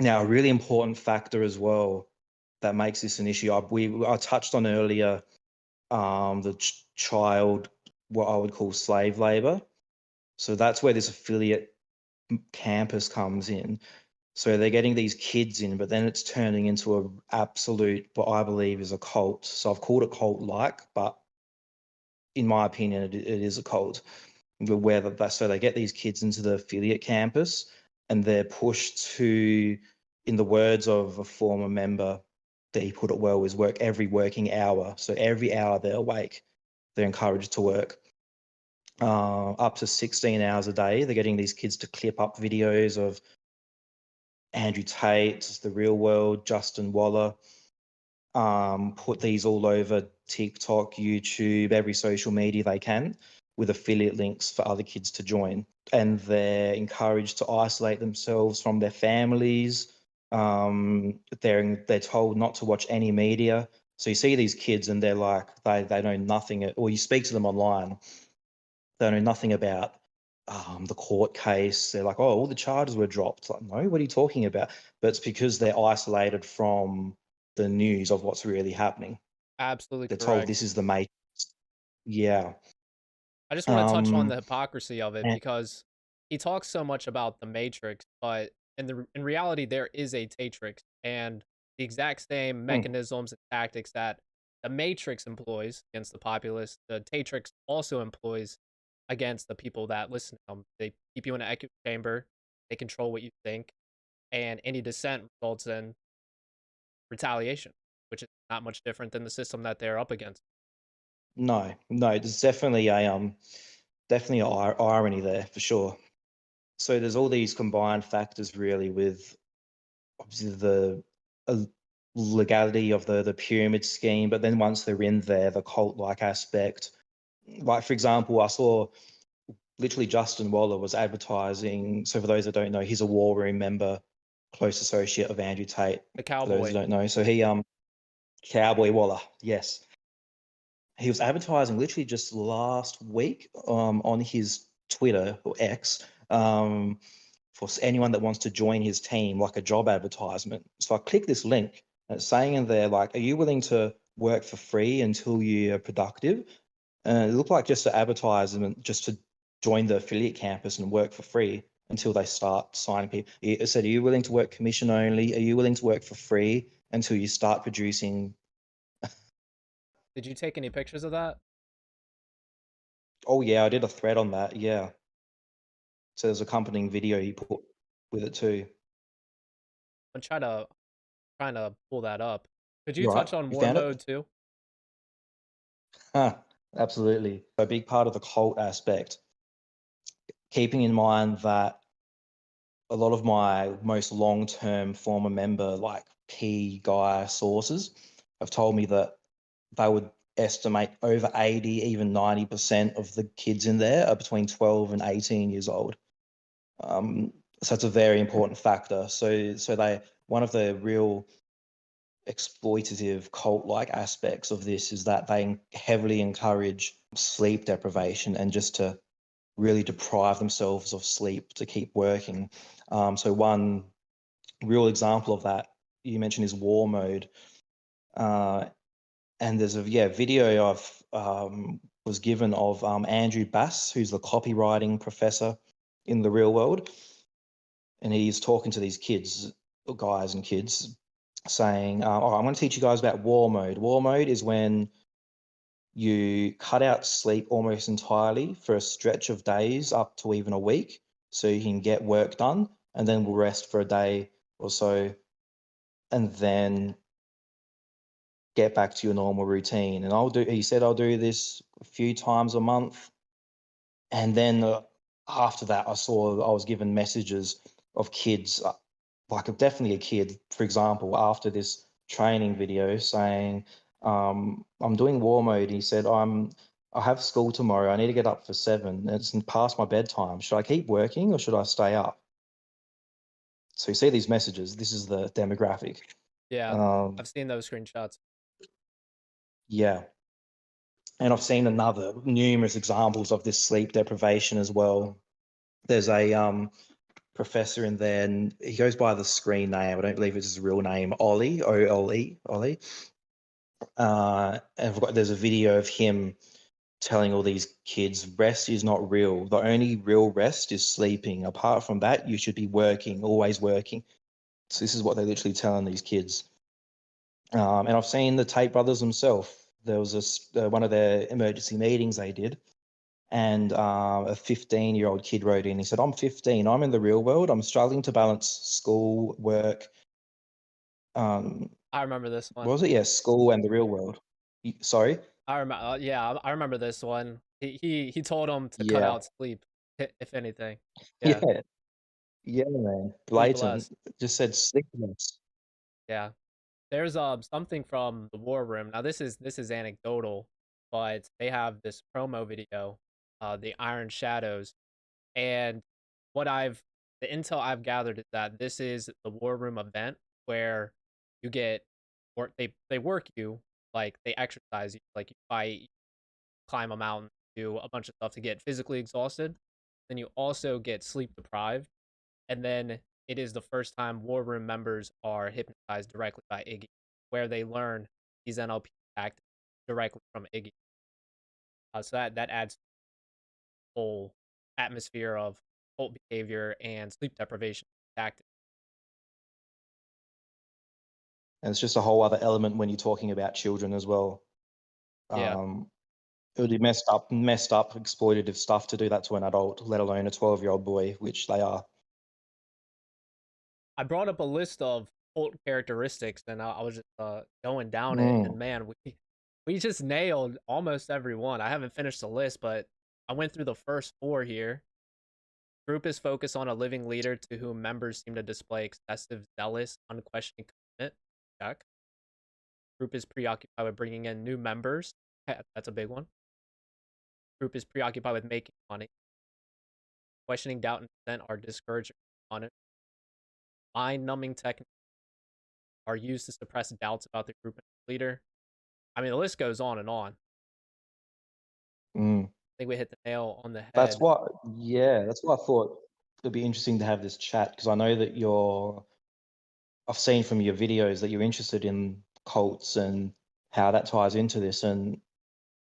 Now, a really important factor as well that makes this an issue, I touched on earlier, the child, what I would call slave labor. So that's where this affiliate campus comes in. So they're getting these kids in, but then it's turning into a absolute, what I believe is a cult. So I've called it cult-like, but in my opinion, it is a cult. Where so they get these kids into the affiliate campus, and they're pushed to, in the words of a former member, that he put it well, is work every working hour. So every hour they're awake, they're encouraged to work up to 16 hours a day. They're getting these kids to clip up videos of Andrew Tate, The Real World, Justin Waller, put these all over TikTok, YouTube, every social media they can, with affiliate links for other kids to join. And they're encouraged to isolate themselves from their families. They're told not to watch any media. So you see these kids and they're like, they know nothing, or you speak to them online, they know nothing about the court case. They're like, oh, all the charges were dropped. Like, no, what are you talking about? But it's because they're isolated from the news of what's really happening. Absolutely They're told correct. this is the matrix. Yeah. I just want to touch on Um, the hypocrisy of it and, because he talks so much about the Matrix, but in reality, there is a Tatrix, and the exact same mm, mechanisms and tactics that the Matrix employs against the populace, the Tatrix also employs against the people that listen to them. They keep you in an echo chamber, they control what you think, and any dissent results in retaliation, which is not much different than the system that they're up against. no, there's definitely irony there for sure. So there's all these combined factors really with obviously the uh, legality of the pyramid scheme, but then once they're in there, the cult-like aspect. Like for example, I saw literally Justin Waller was advertising. So for those that don't know, he's a War Room member, close associate of Andrew Tate. The For those who cowboy. don't know, so he Cowboy Waller, yes, he was advertising literally just last week on his Twitter or X, for anyone that wants to join his team, like a job advertisement. So I click this link and it's saying in there, like, are you willing to work for free until you're productive? And it looked like just an advertisement just to join the affiliate campus and work for free until they start signing people. It said, are you willing to work commission only? Are you willing to work for free until you start producing? Did you take any pictures of that? Oh yeah, I did a thread on that. Yeah. So there's accompanying video he put with it too. I'm trying to pull that up. Could you You all right? touch on You war found it? mode too? Huh, absolutely. A big part of the cult aspect, keeping in mind that a lot of my most long-term former member, like key guy sources, have told me that they would estimate over 80, even 90% of the kids in there are between 12 and 18 years old. Um, so it's a very important factor. So one of the real exploitative cult-like aspects of this is that they heavily encourage sleep deprivation and just to really deprive themselves of sleep to keep working. So one real example of that you mentioned is war mode. Uh, and there's a video I've was given of Andrew Bass, who's the copywriting professor in the real world, and he's talking to these kids, guys and kids, saying, "Oh, I'm going to teach you guys about war mode. War mode is when you cut out sleep almost entirely for a stretch of days, up to even a week, so you can get work done, and then we'll rest for a day or so, and then get back to your normal routine." And he said, I'll do this a few times a month. And then after that, I was given messages of kids, like definitely a kid, for example, after this training video saying, I'm doing war mode. He said, I have school tomorrow. I need to get up for 7. It's past my bedtime. Should I keep working or should I stay up? So you see these messages. This is the demographic. Yeah, Um, I've seen those screenshots. yeah. And I've seen numerous examples of this sleep deprivation as well. There's a professor in there, and he goes by the screen name. I don't believe it's his real name, Ollie, O-L-E, Ollie. And there's a video of him telling all these kids rest is not real. The only real rest is sleeping. Apart from that, you should be working, always working. So this is what they're literally telling these kids. And I've seen the Tate brothers themselves. There was one of their emergency meetings they did, and a 15-year-old kid wrote in. He said, "I'm 15. I'm in the real world. I'm struggling to balance school, work. Um, I remember this what one. was it? Yeah, school and the real world. Sorry. I remember. Yeah, I remember this one. He told him to cut Yeah, out sleep, if anything. Yeah, yeah, yeah, man. sleepless. Blatant. Just said sleepless. Yeah. There's something from the War Room. Now this is anecdotal, but they have this promo video, the Iron Shadows, and what I've the intel I've gathered is that this is the War Room event where you get or they work you, like they exercise you, like you fight, you climb a mountain, do a bunch of stuff to get physically exhausted. Then you also get sleep deprived, and then it is the first time War Room members are hypnotized directly by Iggy, where they learn these NLP tactics directly from Iggy. So that adds to the whole atmosphere of cult behavior and sleep deprivation tactics. And it's just a whole other element when you're talking about children as well. Yeah, Um, it would be messed up, exploitative stuff to do that to an adult, let alone a 12-year-old boy, which they are. I brought up a list of cult characteristics, and I was just going down it, Mm, and man, we just nailed almost every one. I haven't finished the list, but I went through the first four here. Group is focused on a living leader to whom members seem to display excessive, zealous, unquestioning commitment. Check. Group is preoccupied with bringing in new members. That's a big one. Group is preoccupied with making money. Questioning, doubt, and dissent are discouraged on it. Mind-numbing techniques are used to suppress doubts about the group and the leader. I mean, the list goes on and on. mm. I think we hit the nail on the That's head. what, yeah, that's what I thought it'd be interesting to have this chat, because I know that I've seen from your videos that you're interested in cults and how that ties into this, and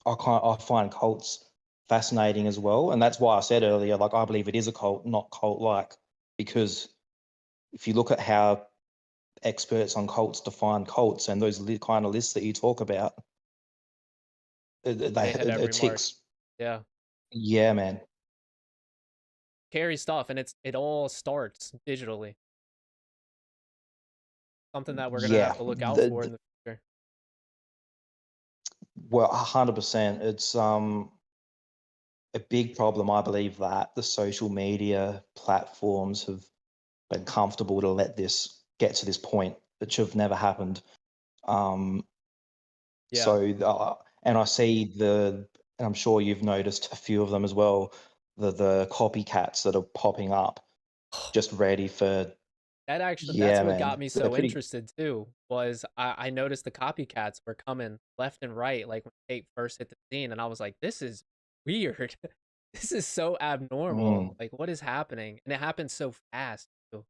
I find cults fascinating as well, and that's why I said earlier, like I believe it is a cult, not cult-like, because if you look at how experts on cults define cults and those kind of lists that you talk about, They hit every it mark. ticks. Yeah. Yeah, man. Scary stuff, and it all starts digitally. Something that we're gonna Yeah. have to look out for in the future. Well, 100%. It's a big problem. I believe that the social media platforms have been comfortable to let this get to this point, which have never happened. Um, Yeah. and I see and I'm sure you've noticed a few of them as well, the copycats that are popping up, just ready for, That's yeah, what got man. me They're so pretty, interested too, was I noticed the copycats were coming left and right, like when Tate first hit the scene, and I was like, this is weird. This is so abnormal. mm, Like, what is happening? And it happened so fast too.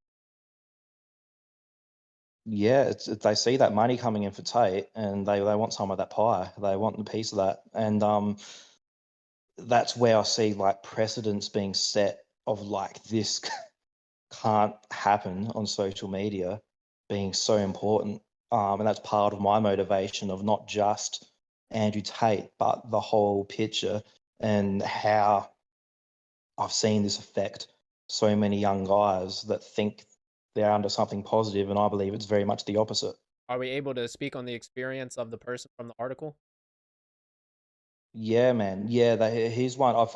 yeah, they see that money coming in for Tate, and they want some of that pie. They want a piece of that, and that's where I see like precedents being set of like this can't happen on social media being so important. And that's part of my motivation of not just Andrew Tate, but the whole picture, and how I've seen this affect so many young guys that think they're under something positive, and I believe it's very much the opposite. Are we able to speak on the experience of the person from the article? Yeah, man. Yeah, he's one.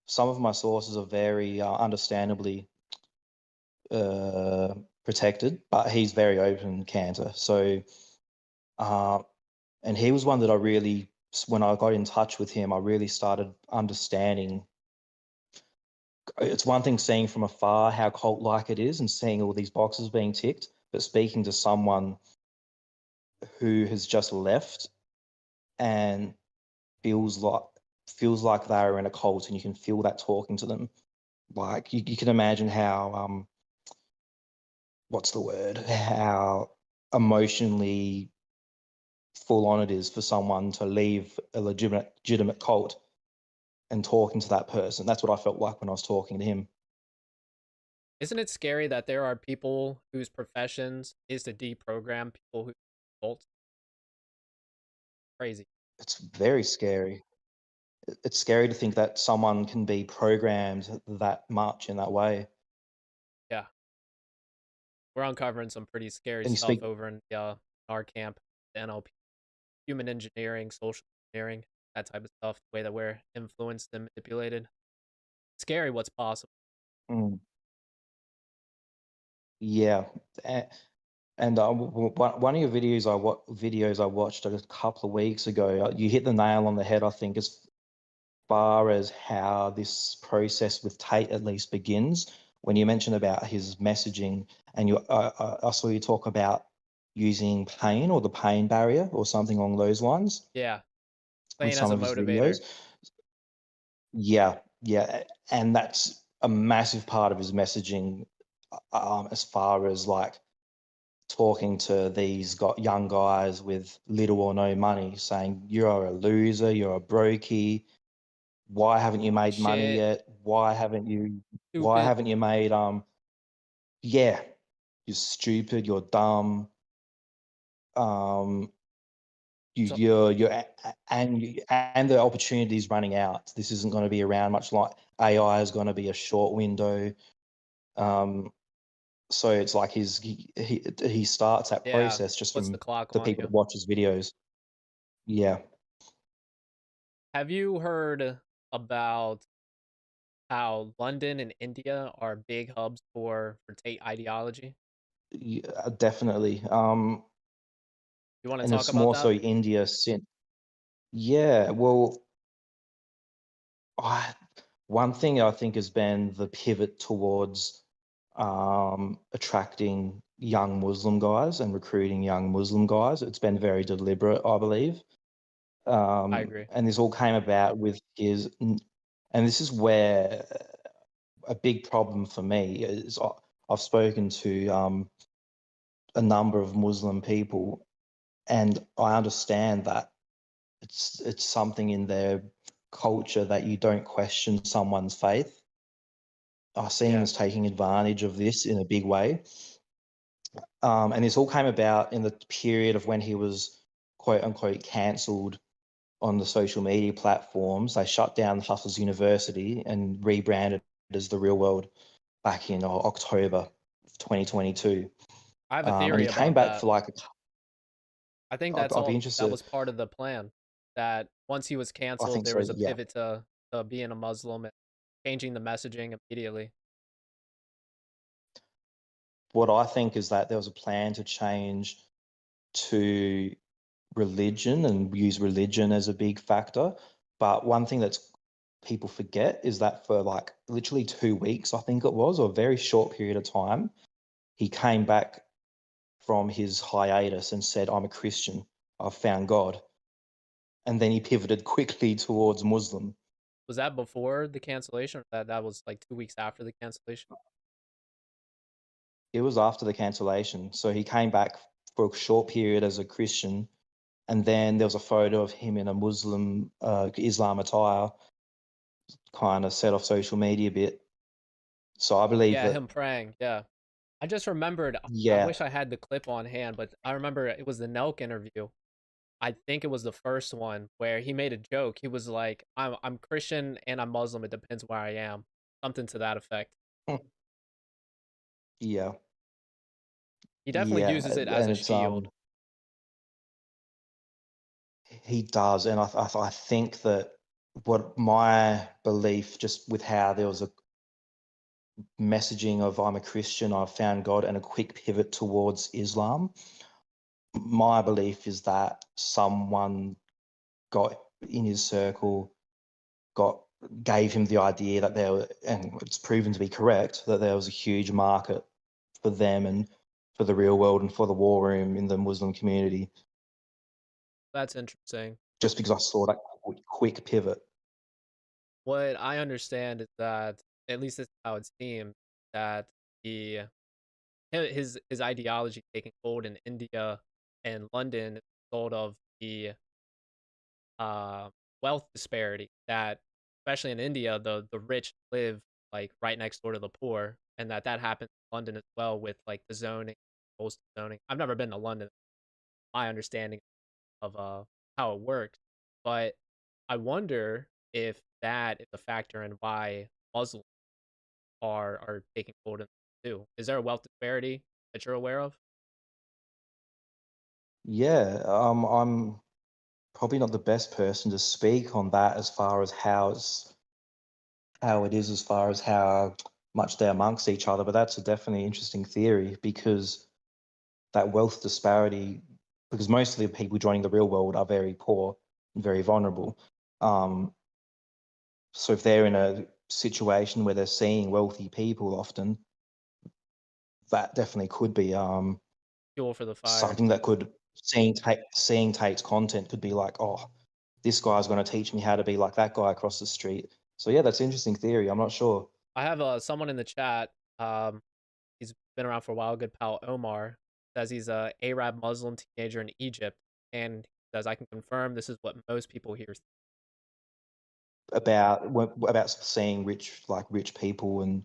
Some of my sources are very understandably uh, protected, but he's very open canter. So, uh, and he was one that when I got in touch with him, I really started understanding. It's one thing seeing from afar how cult-like it is and seeing all these boxes being ticked, but speaking to someone who has just left and feels like feels like they're in a cult, and you can feel that talking to them. Like you can imagine how what's the word? How emotionally full on it is for someone to leave a legitimate cult and talking to that person. That's what I felt like when I was talking to him. Isn't it scary that there are people whose professions is to deprogram people who cults? Crazy. It's very scary. It's scary to think that someone can be programmed that much in that way. Yeah, we're uncovering some pretty scary And you stuff speak, over in our camp, the NLP, human engineering, social engineering, that type of stuff. The way that we're influenced and manipulated. Scary what's possible. mm, yeah. A- And one of your videos I watched a couple of weeks ago, you hit the nail on the head. I think as far as how this process with Tate at least begins, when you mentioned about his messaging, and I saw you talk about using pain or the pain barrier or something along those lines Yeah, in playing as some a of his motivator. videos. Yeah, yeah, and that's a massive part of his messaging, as far as like talking to these got young guys with little or no money, saying you're a loser, you're a brokey. Why haven't you made money Shit, yet? Why stupid. haven't you made yeah, you're stupid, you're dumb. Um So and the opportunity's running out. This isn't going to be around much. Like AI is going to be a short window. Um so it's like he starts that yeah, process just puts the from clock the on people you. that watch his videos. Yeah. Have you heard about how London and India are big hubs for Tate ideology? Yeah, definitely. You want to And talk it's about more so that? India since. Yeah, well, I one thing I think has been the pivot towards attracting young Muslim guys and recruiting young Muslim guys. It's been very deliberate, I believe. I agree. And this all came about with and this is where a big problem for me is I've spoken to a number of Muslim people, and I understand that it's something in their culture that you don't question someone's faith. I see him Yeah, as taking advantage of this in a big way. And this all came about in the period of when he was quote unquote cancelled on the social media platforms. They shut down Hustlers University and rebranded it as the Real World back in October 2022. I have a And theory he came about back that. for like, I think I'd, that's I'd be all that interested. was part of the plan. That once he was I canceled, think there so. was a Yeah. pivot to being a Muslim and changing the messaging immediately. What I think is that there was a plan to change to religion and use religion as a big factor. But one thing that's people forget is that for like literally 2 weeks, I think it was, or a very short period of time, he came back from his hiatus and said, I'm a Christian. I've found God. And then he pivoted quickly towards Muslim. Was that before the cancellation, or that was like 2 weeks after the cancellation? It was after the cancellation. So he came back for a short period as a Christian. And then there was a photo of him in a Muslim Islam attire, kind of set off social media a bit. So I believe Yeah, that, him praying. Yeah, I just remembered. I yeah, wish I had the clip on hand, but I remember it was the Nelk interview. I think it was the first one where he made a joke. He was like, I'm Christian and I'm Muslim. It depends where I am." Something to that effect. yeah, He definitely yeah, uses it as and a it's shield. he does, and I think that what my belief, just with how there was a messaging of I'm a Christian, I've found God, and a quick pivot towards Islam. My belief is that someone got in his circle, got gave him the idea that there, and it's proven to be correct, that there was a huge market for them and for the real world and for the war room in the Muslim community. That's interesting. Just because I saw that quick pivot. What I understand is that at least this is how it seems, that the his ideology taking hold in India and London is a result of the uh, wealth disparity that, especially in India, the rich live like right next door to the poor, and that happens in London as well with like the zoning, coastal zoning. I've never been to London. My understanding of how it works, but I wonder if that is a factor in why Muslims are taking hold in too. Is there a wealth disparity that you're aware of? Yeah, I'm probably not the best person to speak on that as far as how it is as far as how much they're amongst each other, but that's a definitely interesting theory because that wealth disparity, because most of the people joining the real world are very poor and very vulnerable. Um, so if they're in a situation where they're seeing wealthy people often, that definitely could be Fuel for the fire. something that could seeing Tate's content could be like, oh, this guy's going to teach me how to be like that guy across the street. So yeah, that's an interesting theory. I'm not sure. I have someone in the chat. He's been around for a while. Good pal Omar says he's a Arab Muslim teenager in Egypt, and he says I can confirm this is what most people here. About seeing rich people and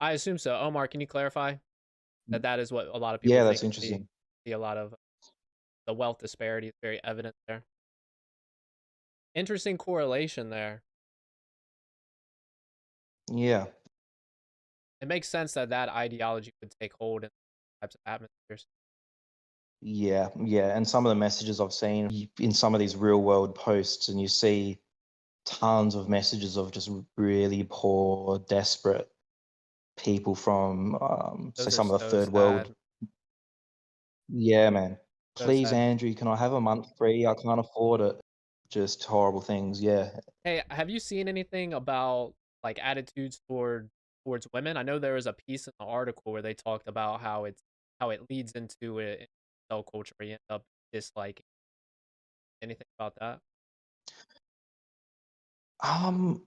I assume so. Omar, can you clarify that that is what a lot of people yeah, think that's and see? interesting. See a lot of the wealth disparity is very evident there. Interesting correlation there. Yeah, It makes sense that that ideology could take hold in types of atmospheres. yeah, and some of the messages I've seen in some of these real world posts, and you see tons of messages of just really poor, desperate people from, say, Those are some of the so third world. sad. Yeah, man. So Please, sad. Andrew, can I have a month free? I can't afford it. Just horrible things. Yeah. Hey, have you seen anything about like attitudes towards women? I know there was a piece in the article where they talked about how it leads into it in cell culture. You end up disliking anything about that. Um,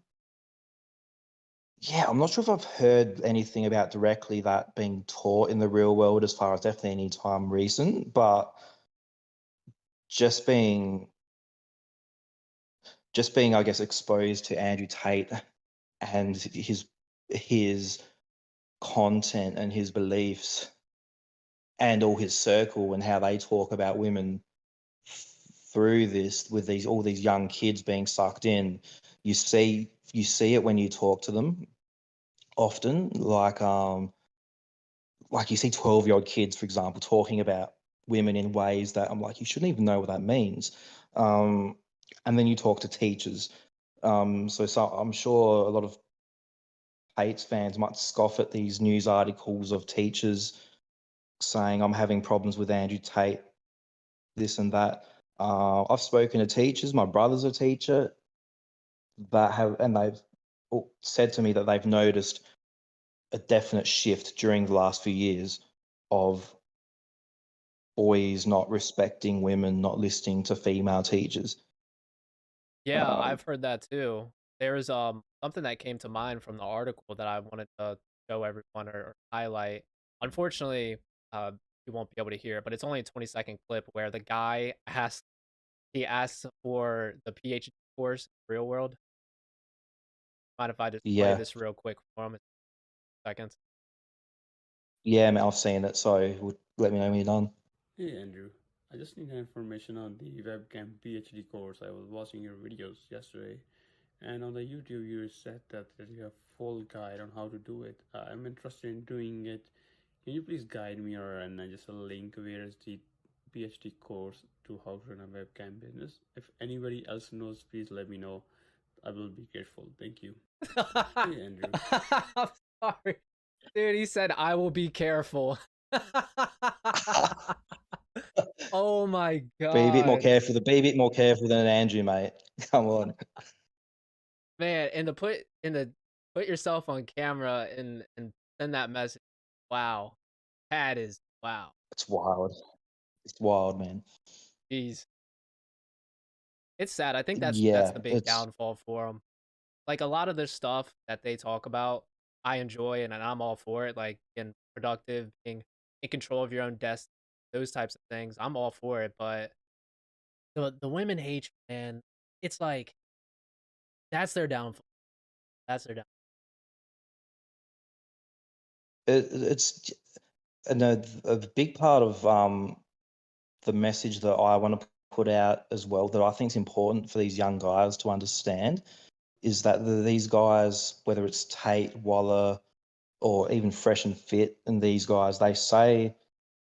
yeah, I'm not sure if I've heard anything about directly that being taught in the real world as far as definitely any time recent, but just being I guess, exposed to Andrew Tate and his content and his beliefs and all his circle and how they talk about women through this with these all these young kids being sucked in. You see it when you talk to them often, like you see 12-year-old kids, for example, talking about women in ways that I'm like, you shouldn't even know what that means. Um, and then you talk to teachers. So I'm sure a lot of Tate's fans might scoff at these news articles of teachers saying I'm having problems with Andrew Tate, this and that. I've spoken to teachers. My brother's a teacher that have, and they've said to me that they've noticed a definite shift during the last few years of boys not respecting women, not listening to female teachers. Yeah, Um, I've heard that too. There's something that came to mind from the article that I wanted to show everyone or highlight. Unfortunately, you won't be able to hear it, but it's only a 20-second clip where the guy asks for the PhD course in real world. Mind if I just play yeah, this real quick for him in seconds? yeah, man, I've seen it. So let me know when you're done. Hey Andrew, I just need information on the webcam PhD course. I was watching your videos yesterday, and on the YouTube you said that you have full guide on how to do it. I'm interested in doing it. Can you please guide me or and just a link where is the PhD course to how to run a webcam business? If anybody else knows, please let me know. I will be grateful. Thank you. Hey Andrew. I'm sorry. Dude, he said I will be careful. Oh my Be a bit more god. careful. Be a bit more careful than Andrew, mate. Come on. Man, and to put yourself on camera and send that message. Wow. That is wow. It's wild. It's wild, man. Jeez. It's sad. I think that's Yeah, the big it's downfall for them. Like a lot of the stuff that they talk about I enjoy and I'm all for it, like being productive, being in control of your own destiny, those types of things. I'm all for it, but the women hate, man, it's like that's their downfall. That's their down. It's and a big part of the message that I want to put out as well that I think is important for these young guys to understand is that these guys, whether it's Tate, Waller, or even Fresh and Fit, and these guys, they say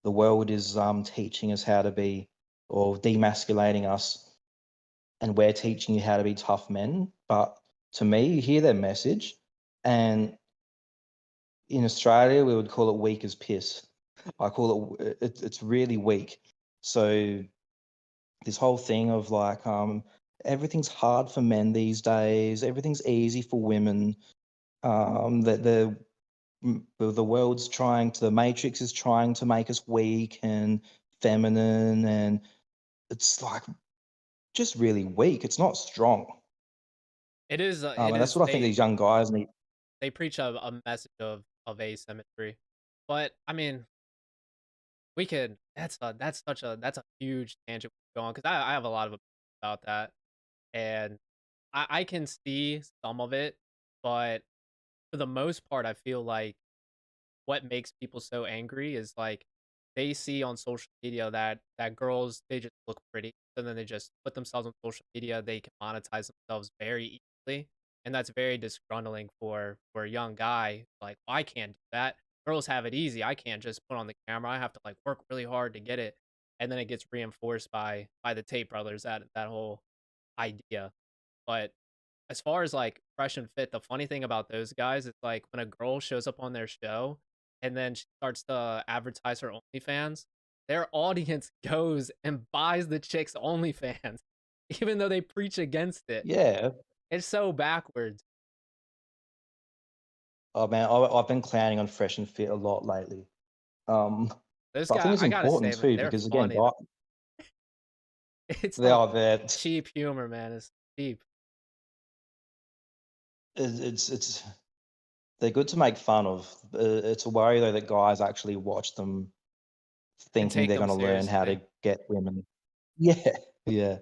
the world is teaching us how to be, or demasculating us, and we're teaching you how to be tough men. But to me, you hear their message, and in Australia, we would call it weak as piss. I call it's really weak. So this whole thing of like everything's hard for men these days, everything's easy for women. That the world's trying to, the matrix is trying to make us weak and feminine, and it's like just really weak. It's not strong. It And that's is what I think these young guys need. they preach a message of asymmetry. But I mean, we could that's a huge tangent we could go on because I have a lot of opinions about that. And I can see some of it, but for the most part, I feel like what makes people so angry is like they see on social media that girls they just look pretty, and then they just put themselves on social media. They can monetize themselves very easily, and that's very disgruntling for a young guy. Like, "Well, I can't do that. Girls have it easy. I can't just put on the camera. I have to like work really hard to get it." And then it gets reinforced by the Tate brothers, that whole idea. But as far as, like, Fresh and Fit, the funny thing about those guys is, like, when a girl shows up on their show and then she starts to advertise her OnlyFans, their audience goes and buys the chick's OnlyFans, even though they preach against it. Yeah. It's so backwards. Oh man, I've been clowning on Fresh and Fit a lot lately. Um, Those but I think guys, it's I gotta important say, man, too they're because again, funny, though. It's they like are there. cheap humor, man. It's cheap It's they're good to make fun of. It's a worry though that guys actually watch them and thinking take they're them going to learn how seriously. to get women. Yeah, yeah.